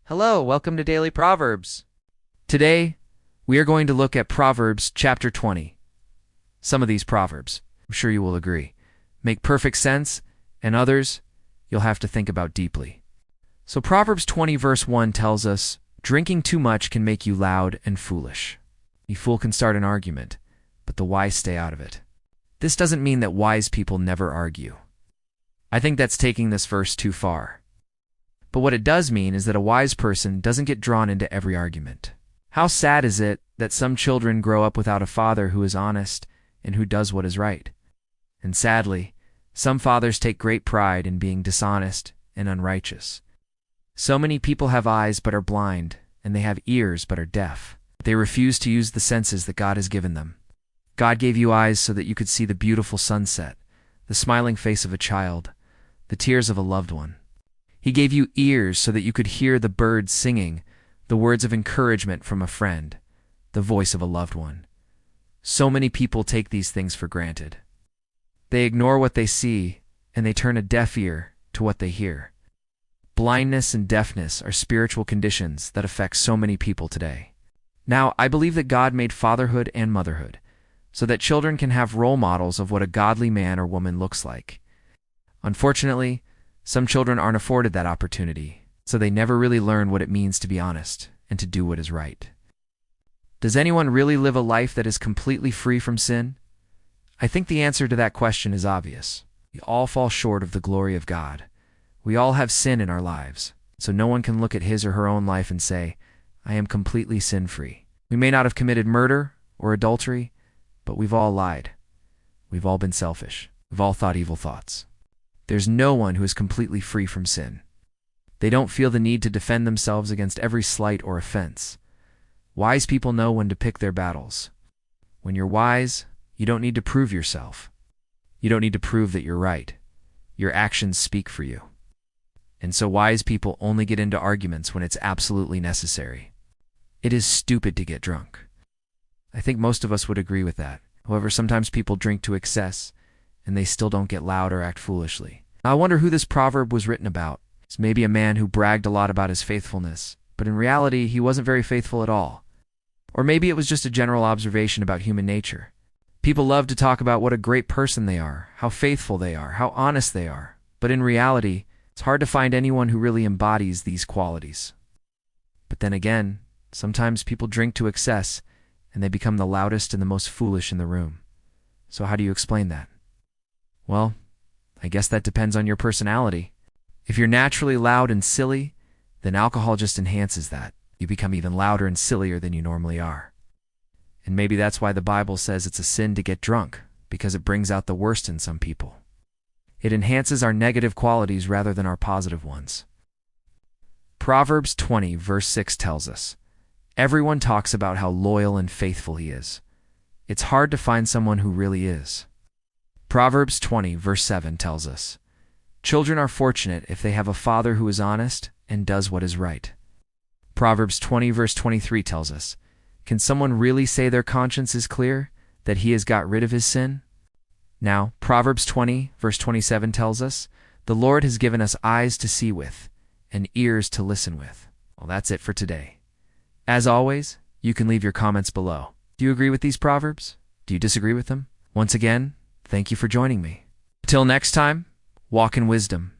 Hello, welcome to Daily Proverbs. Today, we are going to look at Proverbs Chapter 20. Some of these proverbs, I'm sure you will agree, make perfect sense, and others you'll have to think about deeply. So Proverbs 20 verse 1 tells us, "Drinking too much can make you loud and foolish. A fool can start an argument, but the wise stay out of it." This doesn't mean that wise people never argue. I think that's taking this verse too far. But what it does mean is that a wise person doesn't get drawn into every argument. How sad is it that some children grow up without a father who is honest and who does what is right? And sadly, some fathers take great pride in being dishonest and unrighteous. So many people have eyes but are blind, and they have ears but are deaf. They refuse to use the senses that God has given them. God gave you eyes so that you could see the beautiful sunset, the smiling face of a child, the tears of a loved one. He gave you ears so that you could hear the birds singing, the words of encouragement from a friend, the voice of a loved one. So many people take these things for granted. They ignore what they see, and they turn a deaf ear to what they hear. Blindness and deafness are spiritual conditions that affect so many people today. Now, I believe that God made fatherhood and motherhood so that children can have role models of what a godly man or woman looks like. Unfortunately, some children aren't afforded that opportunity, so they never really learn what it means to be honest and to do what is right. Does anyone really live a life that is completely free from sin? I think the answer to that question is obvious. We all fall short of the glory of God. We all have sin in our lives, so no one can look at his or her own life and say, "I am completely sin-free." We may not have committed murder or adultery, but we've all lied. We've all been selfish. We've all thought evil thoughts. There's no one who is completely free from sin. They don't feel the need to defend themselves against every slight or offense. Wise people know when to pick their battles. When you're wise, you don't need to prove yourself. You don't need to prove that you're right. Your actions speak for you. And so wise people only get into arguments when it's absolutely necessary. It is stupid to get drunk. I think most of us would agree with that. However, sometimes people drink to excess, and they still don't get loud or act foolishly. I wonder who this proverb was written about. It's maybe a man who bragged a lot about his faithfulness, but in reality, he wasn't very faithful at all. Or maybe it was just a general observation about human nature. People love to talk about what a great person they are, how faithful they are, how honest they are, but in reality, it's hard to find anyone who really embodies these qualities. But then again, sometimes people drink to excess, and they become the loudest and the most foolish in the room. So how do you explain that? Well, I guess that depends on your personality. If you're naturally loud and silly, then alcohol just enhances that. You become even louder and sillier than you normally are. And maybe that's why the Bible says it's a sin to get drunk, because it brings out the worst in some people. It enhances our negative qualities rather than our positive ones. Proverbs 20 verse 6 tells us, "Everyone talks about how loyal and faithful he is. It's hard to find someone who really is." Proverbs 20 verse 7 tells us, "Children are fortunate if they have a father who is honest and does what is right." Proverbs 20 verse 23 tells us, "Can someone really say their conscience is clear, that he has got rid of his sin?" Now, Proverbs 20 verse 27 tells us, "The Lord has given us eyes to see with and ears to listen with." Well, that's it for today. As always, you can leave your comments below. Do you agree with these proverbs? Do you disagree with them? Once again, thank you for joining me. Until next time, walk in wisdom.